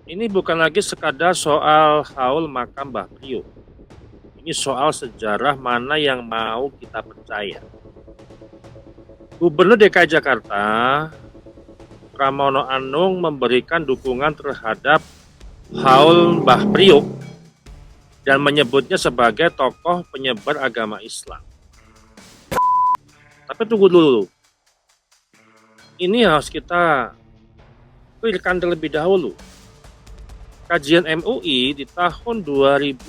Ini bukan lagi sekadar soal haul makam Mbah Priyo. Ini soal sejarah mana yang mau kita percaya. Gubernur DKI Jakarta, Pramono Anung memberikan dukungan terhadap haul Mbah Priyo dan menyebutnya sebagai tokoh penyebar agama Islam. Tapi tunggu dulu. Ini harus kita clearkan terlebih dahulu. Kajian MUI di tahun 2010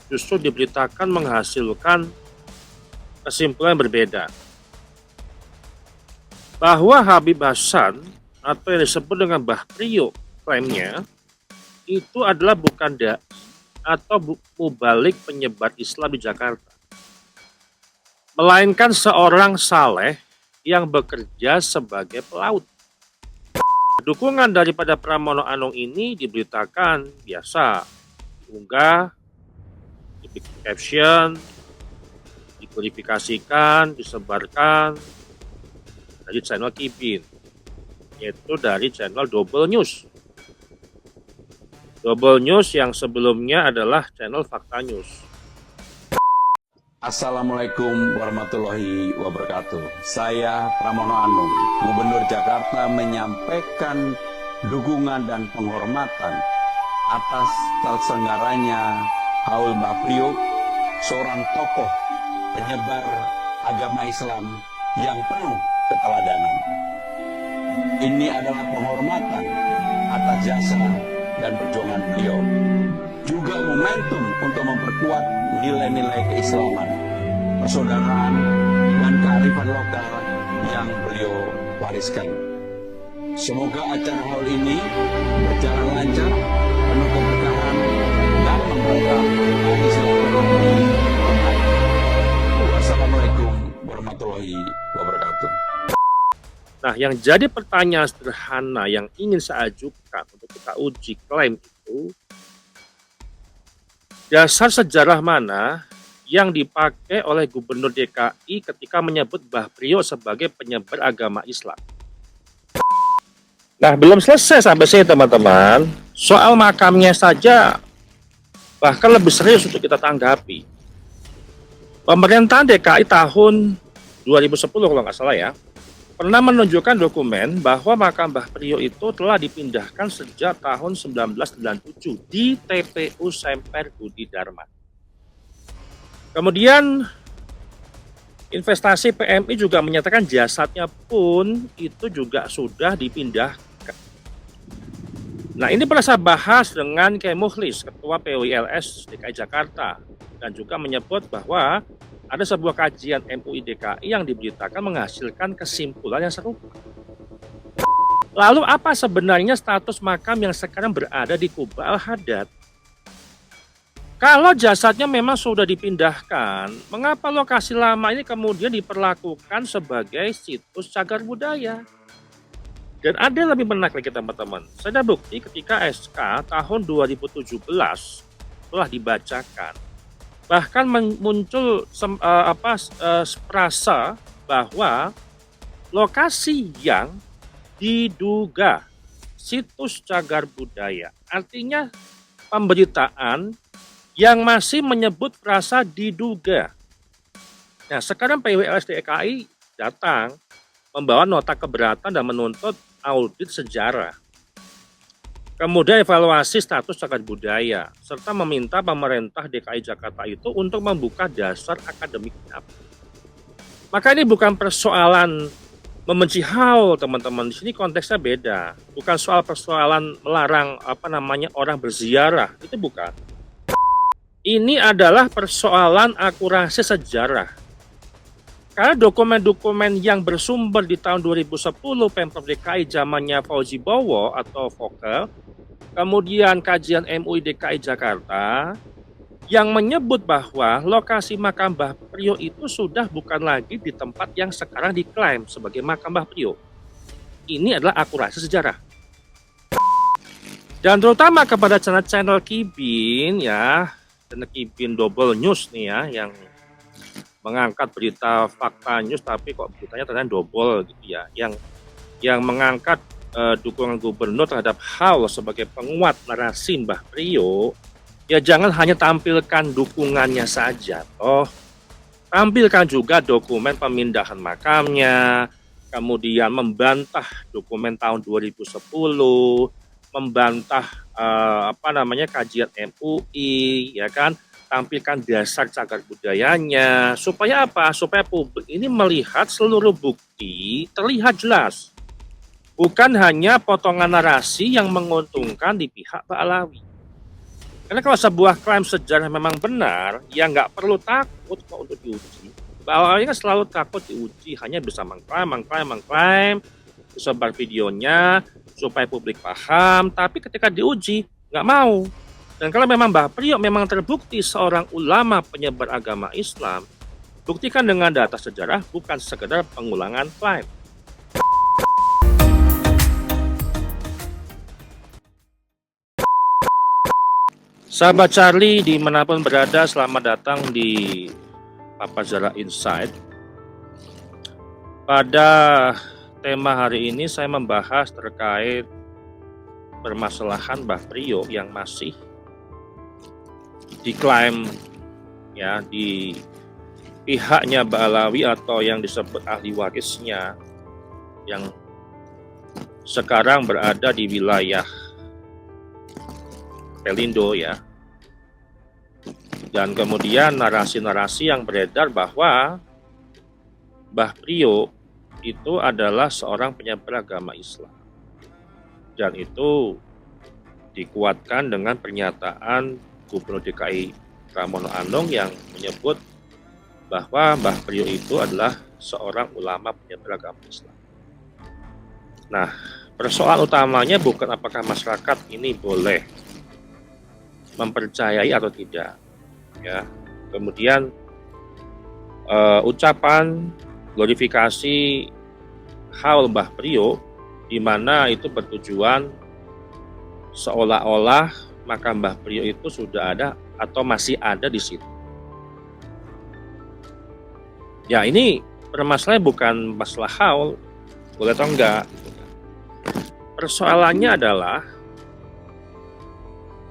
justru diberitakan menghasilkan kesimpulan berbeda. Bahwa Habib Hasan atau yang disebut dengan Mbah Priyo klaimnya itu adalah bukan dai atau mubalik penyebar Islam di Jakarta, melainkan seorang saleh yang bekerja sebagai pelaut. Dukungan daripada Pramono Anung ini diberitakan biasa, diunggah, dibikin caption, dikodifikasikan, disebarkan dari channel Kibin, yaitu dari channel Double News. Double News yang sebelumnya adalah channel Fakta News. Assalamualaikum warahmatullahi wabarakatuh. Saya Pramono Anung, Gubernur Jakarta, menyampaikan dukungan dan penghormatan atas terselenggaranya haul Mbah Priyo, seorang tokoh penyebar agama Islam yang penuh keteladanan. Ini adalah penghormatan atas jasa dan perjuangan beliau, juga momentum untuk memperkuat nilai-nilai keislaman, persaudaraan, dan kearifan lokal yang beliau wariskan. Semoga acara haul ini berjalan lancar, penuh keberkahan, dan memberkah bagi silaturahmi. Wassalamualaikum warahmatullahi wabarakatuh. Nah, yang jadi pertanyaan sederhana yang ingin saya ajukan untuk kita uji klaim itu, dasar sejarah mana yang dipakai oleh Gubernur DKI ketika menyebut Mbah Priyo sebagai penyebar agama Islam? Nah, belum selesai sampai sini teman-teman. Soal makamnya saja bahkan lebih serius untuk kita tanggapi. Pemerintahan DKI tahun 2010 kalau nggak salah ya, pernah menunjukkan dokumen bahwa makam Mbah Priyo itu telah dipindahkan sejak tahun 1997 di TPU Semper Budi Dharma. Kemudian investasi PMI juga menyatakan jasadnya pun itu juga sudah dipindahkan. Nah, ini pernah saya bahas dengan Kiai Mukhlis, Ketua PWLS DKI Jakarta, dan juga menyebut bahwa ada sebuah kajian MUI DKI yang diberitakan menghasilkan kesimpulan yang serupa. Lalu apa sebenarnya status makam yang sekarang berada di Kuba Al-Hadad? Kalau jasadnya memang sudah dipindahkan, mengapa lokasi lama ini kemudian diperlakukan sebagai situs cagar budaya? Dan ada yang lebih menarik lagi teman-teman. Saya ada bukti ketika SK tahun 2017 telah dibacakan. Bahkan muncul frasa bahwa lokasi yang diduga situs cagar budaya, artinya pemberitaan yang masih menyebut frasa diduga. Nah, sekarang PWLS DKI datang membawa nota keberatan dan menuntut audit sejarah, kemudian evaluasi status cagar budaya, serta meminta pemerintah DKI Jakarta itu untuk membuka dasar akademiknya. Maka ini bukan persoalan membenci haul, teman-teman. Di sini konteksnya beda. Bukan soal persoalan melarang orang berziarah, itu bukan. Ini adalah persoalan akurasi sejarah. Karena dokumen-dokumen yang bersumber di tahun 2010 Pemprov DKI zamannya Fauzi Bowo atau Fokel, kemudian kajian MUI DKI Jakarta yang menyebut bahwa lokasi makam Mbah Priyo itu sudah bukan lagi di tempat yang sekarang diklaim sebagai makam Mbah Priyo. Ini adalah akurasi sejarah. Dan terutama kepada channel-channel Kibin ya, channel Kibin Double News nih ya, yang mengangkat berita Fakta News tapi kok beritanya ternyata double gitu ya, yang mengangkat dukungan gubernur terhadap Hal sebagai penguat narasi Mbah Priyo, ya jangan hanya tampilkan dukungannya saja, tampilkan juga dokumen pemindahan makamnya, kemudian membantah dokumen tahun 2010, membantah kajian MUI, ya kan, tampilkan dasar cagar budayanya, supaya apa? Supaya publik ini melihat seluruh bukti terlihat jelas, bukan hanya potongan narasi yang menguntungkan di pihak Pak Alawi. Karena kalau sebuah klaim sejarah memang benar, ya nggak perlu takut kok untuk diuji. Pak Alawi kan selalu takut diuji, hanya bisa mengklaim, disebar videonya supaya publik paham, tapi ketika diuji nggak mau. Dan kalau memang Mbah Priyo memang terbukti seorang ulama penyebar agama Islam, buktikan dengan data sejarah, bukan sekedar pengulangan klaim. Sahabat Charlie dimanapun berada, selamat datang di Papa Zara Insight. Pada tema hari ini saya membahas terkait permasalahan Mbah Priyo yang masih diklaim ya di pihaknya Mbah Alawi atau yang disebut ahli warisnya yang sekarang berada di wilayah Pelindo ya. Dan kemudian narasi-narasi yang beredar bahwa Mbah Priyo itu adalah seorang penyebar agama Islam. Dan itu dikuatkan dengan pernyataan Gubernur DKI Pramono Anung yang menyebut bahwa Mbah Priyo itu adalah seorang ulama penyebar agama Islam. Nah, persoalan utamanya bukan apakah masyarakat ini boleh mempercayai atau tidak, ya. Kemudian ucapan glorifikasi haul Mbah Priyo, di mana itu bertujuan seolah-olah makam Mbah Priyo itu sudah ada atau masih ada di situ. Ya, ini permasalahannya bukan masalah haul, boleh atau enggak. Persoalannya adalah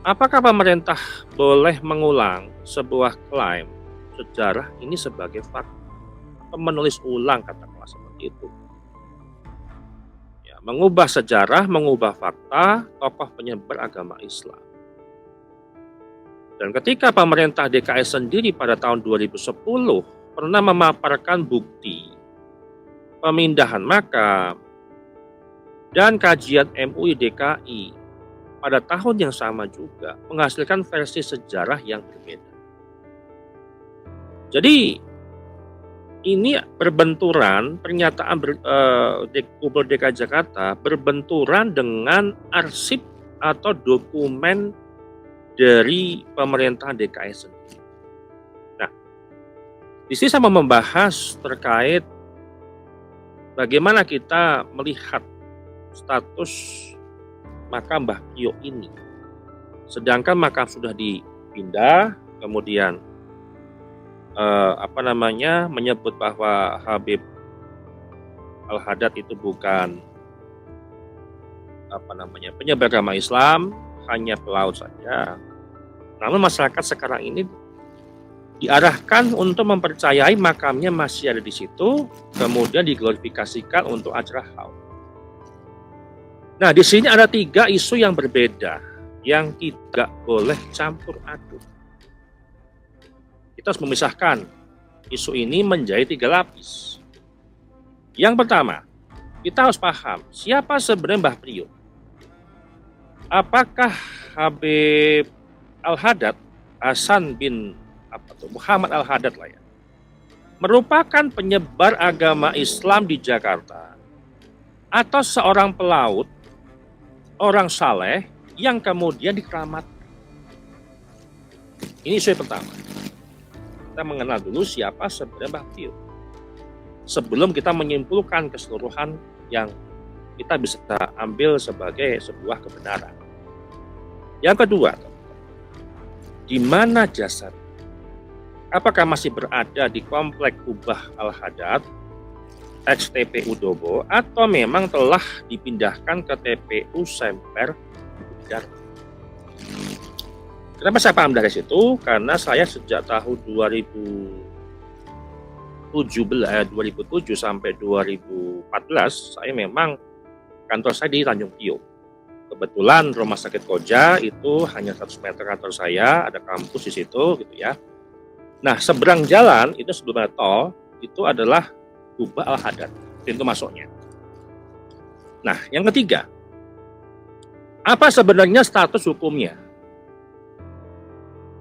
apakah pemerintah boleh mengulang sebuah klaim sejarah ini sebagai fakta? Menulis ulang katakanlah seperti itu. Ya, mengubah sejarah, mengubah fakta tokoh penyebar agama Islam. Dan ketika pemerintah DKI sendiri pada tahun 2010 pernah memaparkan bukti pemindahan makam dan kajian MUI DKI pada tahun yang sama juga menghasilkan versi sejarah yang berbeda. Jadi ini berbenturan, pernyataan Gubernur DKI Jakarta berbenturan dengan arsip atau dokumen dari pemerintah DKI sendiri. Nah, di sini saya mau membahas terkait bagaimana kita melihat status makam Mbah Priyo ini. Sedangkan makam sudah dipindah, kemudian menyebut bahwa Habib Al-Haddad itu bukan penyebar agama Islam, hanya pelaut saja. Namun masyarakat sekarang ini diarahkan untuk mempercayai makamnya masih ada di situ, kemudian diglorifikasikan untuk acara haul. Nah, di sini ada 3 isu yang berbeda yang tidak boleh campur aduk. Kita harus memisahkan isu ini menjadi 3 lapis. Yang pertama, kita harus paham siapa sebenarnya Mbah Priyo. Apakah Habib Al-Haddad, Hasan bin Muhammad Al-Haddad lah ya, merupakan penyebar agama Islam di Jakarta, atau seorang pelaut, orang saleh yang kemudian dikeramatkan? Ini isu yang pertama. Kita mengenal dulu siapa sebenarnya Mbah Priyo sebelum kita menyimpulkan keseluruhan yang kita bisa ambil sebagai sebuah kebenaran. Yang kedua, di mana jasad? Apakah masih berada di komplek Kubah Al-Haddad ex TPU Dobo atau memang telah dipindahkan ke TPU Semper Udar. Kenapa saya paham dari situ? Karena saya sejak tahun 2007 sampai 2014 saya memang kantor saya di Tanjung Priok. Kebetulan rumah sakit Koja itu hanya 100 meter kantor saya, ada kampus di situ gitu ya. Nah, seberang jalan itu sebelum ada tol itu adalah Kubah Al-Hadad, pintu masuknya. Nah, yang ketiga, apa sebenarnya status hukumnya?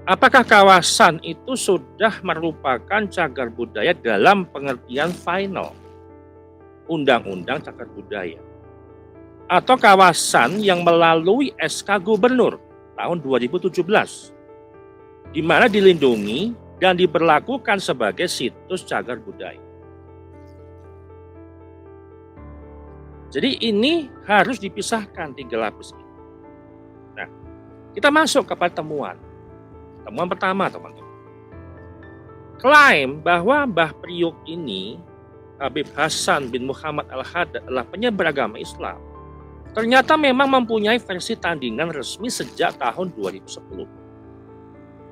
Apakah kawasan itu sudah merupakan cagar budaya dalam pengertian final Undang-Undang Cagar Budaya? Atau kawasan yang melalui SK Gubernur tahun 2017, di mana dilindungi dan diberlakukan sebagai situs cagar budaya? Jadi ini harus dipisahkan 3 lapis ini. Nah, kita masuk kepada temuan. Temuan pertama, teman-teman. Klaim bahwa Mbah Priok ini, Habib Hasan bin Muhammad Al-Hadad, adalah penyebar agama Islam, ternyata memang mempunyai versi tandingan resmi sejak tahun 2010.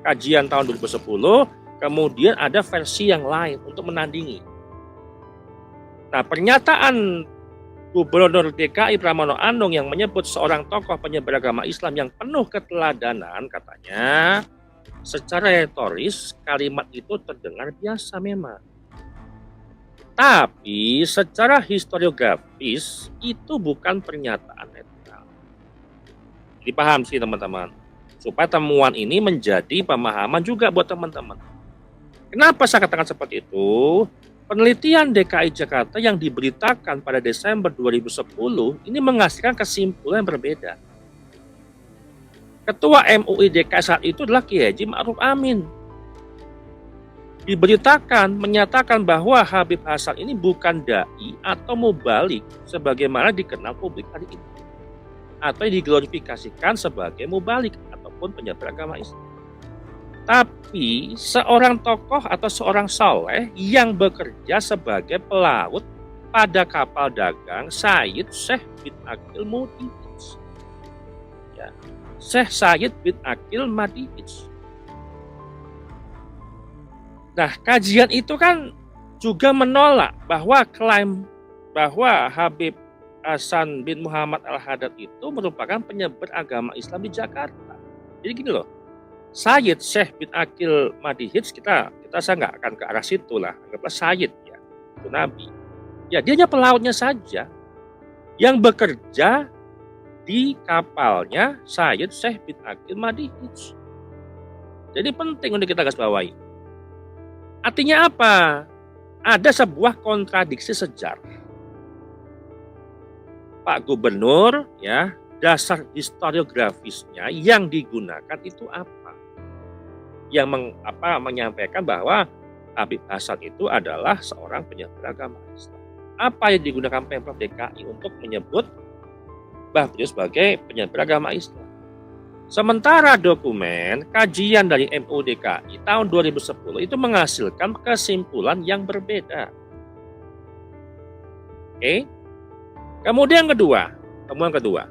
Kajian tahun 2010, kemudian ada versi yang lain untuk menandingi. Nah, pernyataan Gubernur DKI Pramono Anung yang menyebut seorang tokoh penyebar agama Islam yang penuh keteladanan, katanya, secara retoris kalimat itu terdengar biasa memang. Tapi secara historiografis itu bukan pernyataan netral. Jadi paham sih teman-teman, supaya temuan ini menjadi pemahaman juga buat teman-teman. Kenapa saya katakan seperti itu? Penelitian DKI Jakarta yang diberitakan pada Desember 2010 ini menghasilkan kesimpulan yang berbeda. Ketua MUI DKI saat itu adalah Kiai Haji Ma'ruf Amin. Diberitakan, menyatakan bahwa Habib Hasan ini bukan da'i atau mubalik sebagaimana dikenal publik hari ini, atau diglorifikasikan sebagai mubalik ataupun penyebar agama Islam. Tapi seorang tokoh atau seorang saleh yang bekerja sebagai pelaut pada kapal dagang Sayyid Syekh bin Aqil Mudihij. Ya. Syekh Sayyid bin Aqil Mudihij. Nah, kajian itu kan juga menolak bahwa klaim bahwa Habib Hasan bin Muhammad Al-Hadad itu merupakan penyebar agama Islam di Jakarta. Jadi gini loh, Sayyid Syekh bin Aqil Mudihij, saya nggak akan ke arah situ lah, anggaplah Sayyid ya, itu Nabi. Ya, dia hanya pelautnya saja yang bekerja di kapalnya Sayyid Syekh bin Aqil Mudihij. Jadi penting untuk kita garis bawahi. Artinya apa? Ada sebuah kontradiksi sejarah. Pak Gubernur, ya, dasar historiografisnya yang digunakan itu apa? Yang menyampaikan bahwa Habib Hasan itu adalah seorang penyebar agama Islam. Apa yang digunakan Pemprov DKI untuk menyebut Mbah Priok sebagai penyebar agama Islam? Sementara dokumen kajian dari MUI DKI tahun 2010 itu menghasilkan kesimpulan yang berbeda. Oke. Kemudian temuan kedua.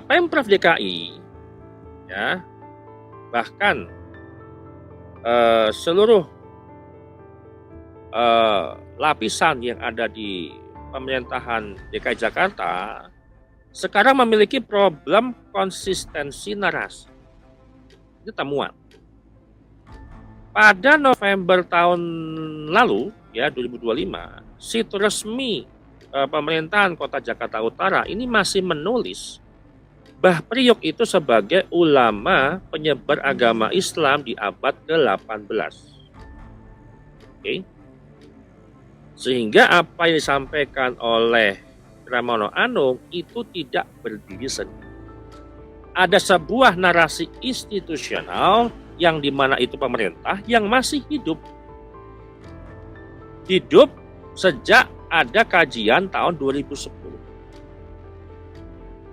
Pemprov DKI ya, bahkan seluruh lapisan yang ada di pemerintahan DKI Jakarta sekarang memiliki problem konsistensi narasi. Itu temuan. Pada November tahun lalu, ya 2025, situs resmi pemerintahan Kota Jakarta Utara ini masih menulis Mbah Priok itu sebagai ulama penyebar agama Islam di abad ke-18. Oke. Sehingga apa yang disampaikan oleh Pramono Anung itu tidak berdiri sendiri. Ada sebuah narasi institusional yang dimana itu pemerintah yang masih hidup sejak ada kajian tahun 2010.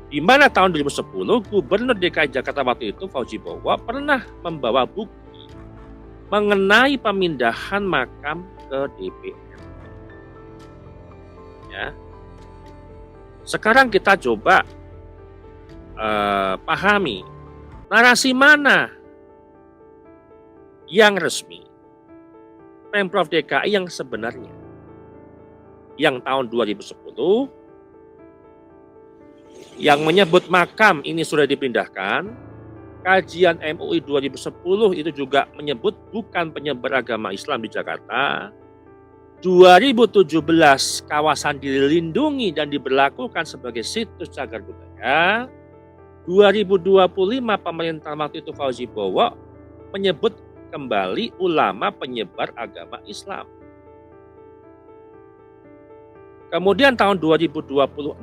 Di mana tahun 2010 Gubernur DKI Jakarta waktu itu Fauzi Bowo pernah membawa bukti mengenai pemindahan makam ke DPR. Ya. Sekarang kita coba pahami narasi mana yang resmi Pemprov DKI yang sebenarnya. Yang tahun 2010 yang menyebut makam ini sudah dipindahkan. Kajian MUI 2010 itu juga menyebut bukan penyebar agama Islam di Jakarta. 2017 kawasan dilindungi dan diberlakukan sebagai situs cagar budaya. 2025 pemerintah waktu itu Fauzi Bowo menyebut kembali ulama penyebar agama Islam. Kemudian tahun 2026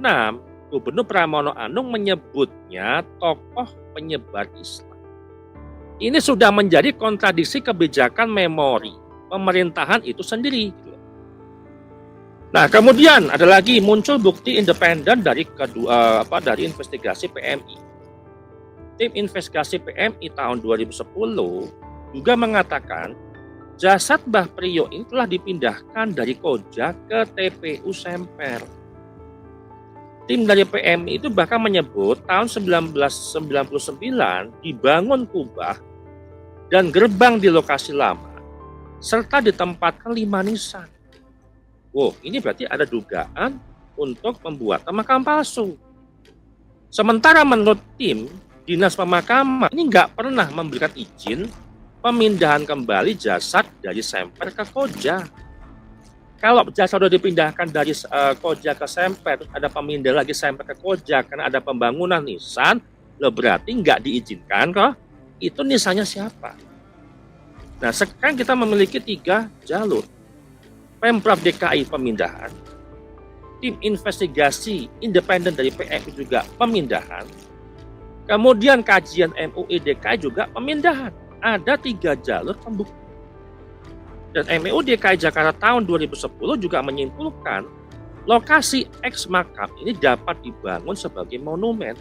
Gubernur Pramono Anung menyebutnya tokoh penyebar Islam. Ini sudah menjadi kontradiksi kebijakan memori pemerintahan itu sendiri. Nah, kemudian ada lagi muncul bukti independen dari dari investigasi PMI. Tim investigasi PMI tahun 2010 juga mengatakan jasad Mbah Priyo ini telah dipindahkan dari Koja ke TPU Semper. Tim dari PMI itu bahkan menyebut tahun 1999 dibangun kubah dan gerbang di lokasi lama, serta ditempatkan 5 nisan. Wow, ini berarti ada dugaan untuk membuat makam palsu. Sementara menurut tim Dinas Pemakaman ini nggak pernah memberikan izin pemindahan kembali jasad dari Semper ke Koja. Kalau jasad sudah dipindahkan dari Koja ke Semper, terus ada pemindah lagi Semper ke Koja karena ada pembangunan nisan, berarti nggak diizinkan kok. Itu nisannya siapa? Nah, sekarang kita memiliki 3 jalur. Pemprov DKI pemindahan, tim investigasi independen dari PMI juga pemindahan, kemudian kajian MUI DKI juga pemindahan. Ada 3 jalur pembuktian. Dan MUI DKI Jakarta tahun 2010 juga menyimpulkan lokasi eks makam ini dapat dibangun sebagai monumen.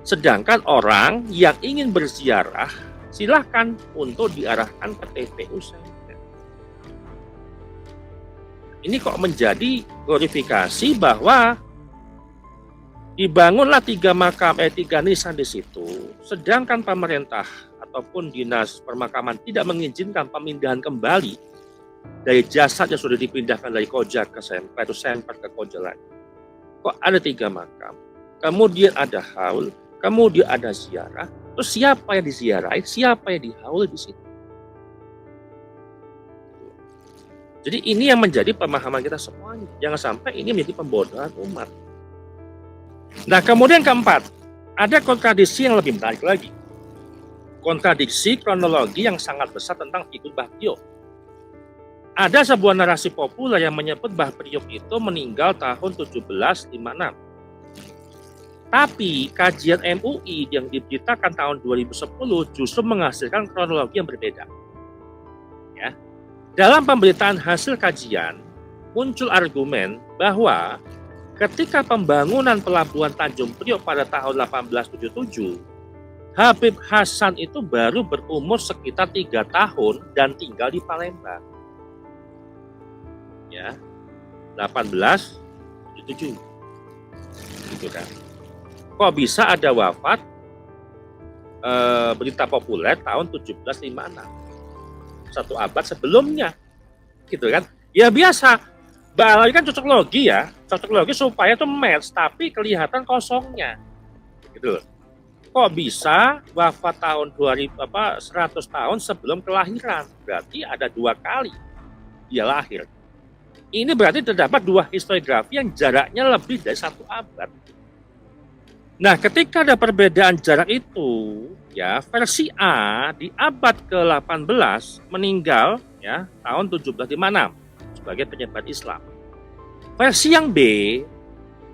Sedangkan orang yang ingin berziarah silahkan untuk diarahkan ke TPU Semper. Ini kok menjadi glorifikasi bahwa dibangunlah 3 nisan di situ, sedangkan pemerintah ataupun dinas permakaman tidak mengizinkan pemindahan kembali dari jasad yang sudah dipindahkan dari Koja ke Semper, itu Semper ke Koja lagi. Kok ada 3 makam, kemudian ada haul, kemudian ada ziarah, terus siapa yang diziarahi, siapa yang dihaul di situ? Jadi ini yang menjadi pemahaman kita semuanya. Jangan sampai ini menjadi pembodohan umat. Nah, kemudian keempat, ada kontradiksi yang lebih menarik lagi. Kontradiksi kronologi yang sangat besar tentang figur Mbah Priyo. Ada sebuah narasi populer yang menyebut Mbah Priyo itu meninggal tahun 1756. Tapi kajian MUI yang diberitakan tahun 2010 justru menghasilkan kronologi yang berbeda. Ya. Dalam pemberitaan hasil kajian, muncul argumen bahwa ketika pembangunan pelabuhan Tanjung Priok pada tahun 1877, Habib Hasan itu baru berumur sekitar 3 tahun dan tinggal di Palembang. Ya, 1877. Gitu kan. Kok bisa ada wafat berita populer tahun 1756? 1 abad sebelumnya, gitu kan? Ya biasa, Mbak kan cocok logi supaya itu match, tapi kelihatan kosongnya, gitu. Kok bisa wafat tahun 100 tahun sebelum kelahiran? Berarti ada 2 kali dia lahir. Ini berarti terdapat 2 historiografi yang jaraknya lebih dari 1 abad. Nah, ketika ada perbedaan jarak itu, ya versi A di abad ke-18 meninggal ya tahun 1756 sebagai penyebar Islam. Versi yang B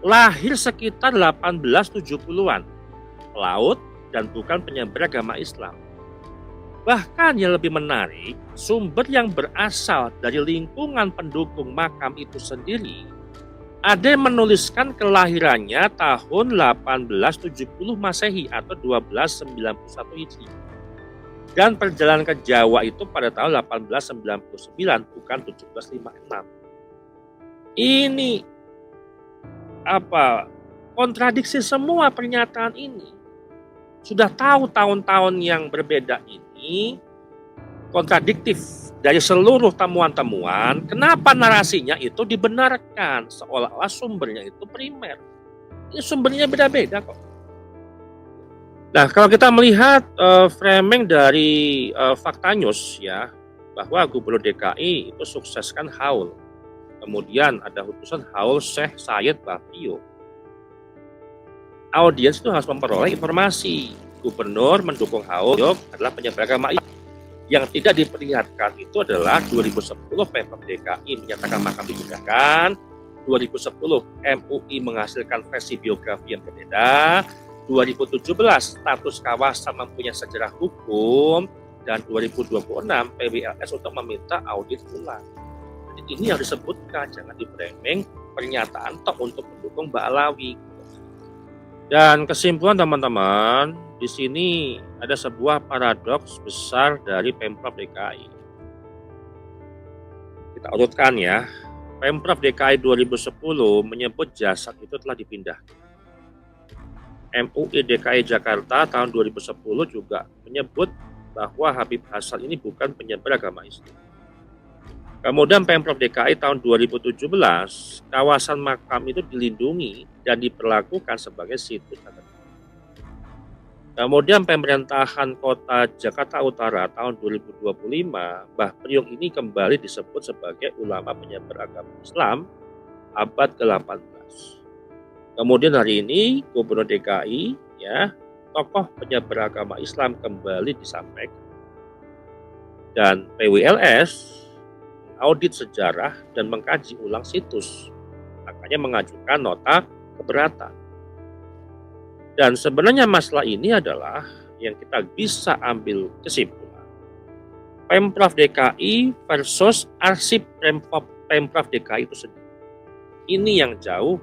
lahir sekitar 1870-an, pelaut dan bukan penyebar agama Islam. Bahkan yang lebih menarik, sumber yang berasal dari lingkungan pendukung makam itu sendiri ada yang menuliskan kelahirannya tahun 1870 Masehi atau 1291 Hijri. Dan perjalanan ke Jawa itu pada tahun 1899, bukan 1756. Ini kontradiksi semua pernyataan ini. Sudah tahu tahun-tahun yang berbeda ini kontradiktif dari seluruh temuan-temuan, kenapa narasinya itu dibenarkan seolah-olah sumbernya itu primer. Ini sumbernya beda-beda kok. Nah, kalau kita melihat framing dari Fakta News ya, bahwa Gubernur DKI itu sukseskan haul. Kemudian ada utusan haul Syekh Syed Bapio. Audiens itu harus memperoleh informasi. Gubernur mendukung haul adalah penyebar agama. Yang tidak diperlihatkan itu adalah 2010 Pemprov DKI menyatakan makam dipindahkan, 2010 MUI menghasilkan versi biografi yang berbeda, 2017 status kawasan mempunyai sejarah hukum, dan 2026 PWLS untuk meminta audit ulang. Jadi ini yang disebutkan, jangan di-framing pernyataan tok untuk mendukung Mbak Alawi. Dan kesimpulan teman-teman, di sini ada sebuah paradoks besar dari Pemprov DKI. Kita urutkan ya. Pemprov DKI 2010 menyebut jasad itu telah dipindahkan. MUI DKI Jakarta tahun 2010 juga menyebut bahwa Habib Hasan ini bukan penyebar agama Islam. Kemudian Pemprov DKI tahun 2017, kawasan makam itu dilindungi dan diperlakukan sebagai situs adat. Kemudian pemerintahan kota Jakarta Utara tahun 2025, Mbah Priok ini kembali disebut sebagai ulama penyebar agama Islam abad ke-18. Kemudian hari ini Gubernur DKI ya, tokoh penyebar agama Islam kembali disampaikan. Dan PWLS audit sejarah dan mengkaji ulang situs. Makanya mengajukan nota keberatan. Dan sebenarnya masalah ini adalah yang kita bisa ambil kesimpulan. Pemprov DKI versus arsip Pemprov DKI itu sendiri. Ini yang jauh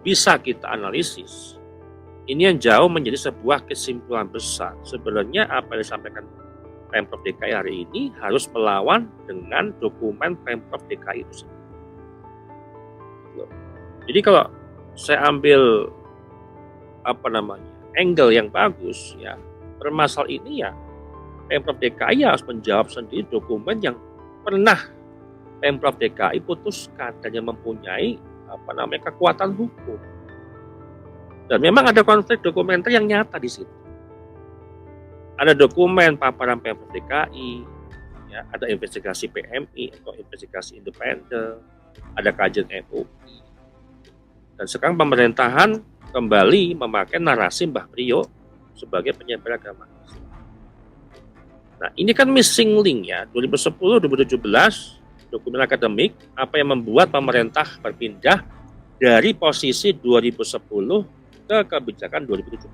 bisa kita analisis. Ini yang jauh menjadi sebuah kesimpulan besar. Sebenarnya apa yang disampaikan Pemprov DKI hari ini harus melawan dengan dokumen Pemprov DKI itu sendiri. Jadi kalau saya ambil angle yang bagus ya, permasalahan ini ya Pemprov DKI harus menjawab sendiri dokumen yang pernah Pemprov DKI putuskan dan yang mempunyai kekuatan hukum. Dan memang ada konflik dokumenter yang nyata di situ. Ada dokumen paparan Pemprov DKI, ya, ada investigasi PMI atau investigasi independen, ada kajian MUI. Dan sekarang pemerintahan kembali memakai narasi Mbah Priok sebagai penyebar agama Islam. Nah, ini kan missing link ya, 2010-2017 dokumen akademik, apa yang membuat pemerintah berpindah dari posisi 2010 ke kebijakan 2017.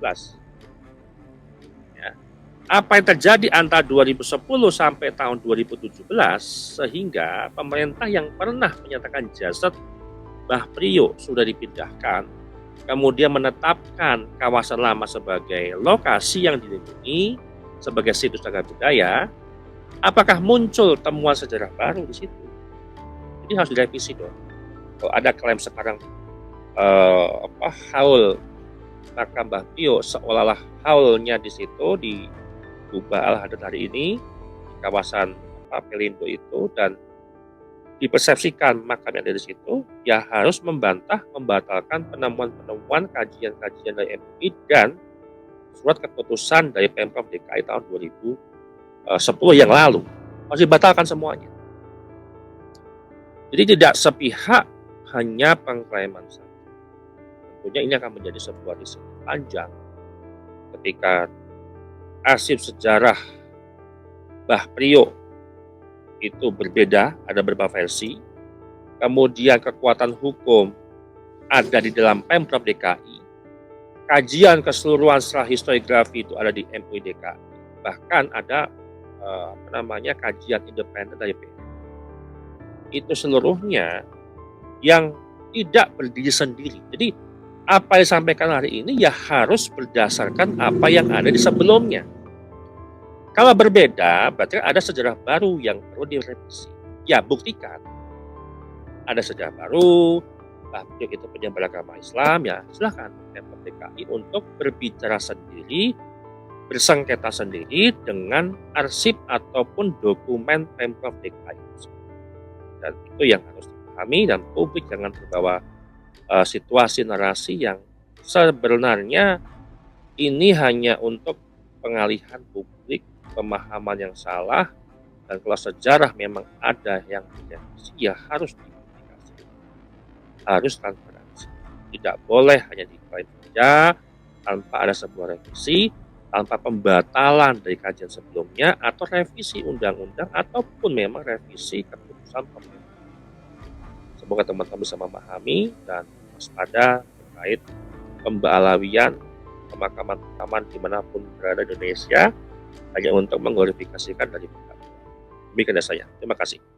Ya. Apa yang terjadi antara 2010 sampai tahun 2017 sehingga pemerintah yang pernah menyatakan jasad Mbah Priok sudah dipindahkan, kemudian menetapkan kawasan lama sebagai lokasi yang dilindungi sebagai situs cagar budaya, apakah muncul temuan sejarah baru di situ? Jadi harus direvisi dong. Kalau ada klaim sekarang haul makam Mbah Priok seolah-olah haulnya di situ di Kubah Al-Hadad hari ini di kawasan Pelindo itu dan dipersepsikan makam yang ada di situ, ya harus membantah, membatalkan penemuan-penemuan kajian-kajian dari MUI dan surat keputusan dari Pemprov DKI tahun 2010 yang lalu. Harus dibatalkan semuanya. Jadi tidak sepihak hanya pengklaiman saja. Tentunya ini akan menjadi sebuah riset panjang ketika arsip sejarah Mbah Priok itu berbeda, ada beberapa versi. Kemudian kekuatan hukum ada di dalam Pemprov DKI. Kajian keseluruhan secara historiografi itu ada di MUI DKI. Bahkan ada kajian independen dari PMI. Itu seluruhnya yang tidak berdiri sendiri. Jadi apa yang disampaikan hari ini ya harus berdasarkan apa yang ada di sebelumnya. Kalau berbeda, berarti ada sejarah baru yang perlu direvisi. Ya, buktikan. Ada sejarah baru, Beliau itu penyebar agama Islam, ya silahkan Pemprov DKI untuk berbicara sendiri, bersengketa sendiri dengan arsip ataupun dokumen Pemprov DKI. Dan itu yang harus dipahami, dan publik jangan terbawa situasi narasi yang sebenarnya ini hanya untuk pengalihan publik, pemahaman yang salah, dan kalau sejarah memang ada yang direvisi, ya harus dipublikasi, harus transparansi. Tidak boleh hanya diklaim saja tanpa ada sebuah revisi, tanpa pembatalan dari kajian sebelumnya, atau revisi undang-undang, ataupun memang revisi keputusan pemerintah. Semoga teman-teman bisa memahami dan waspada terkait pembalawian pemakaman dimanapun berada di Indonesia hanya untuk mengglorifikasikan dari pihak. Demikian dari saya. Terima kasih.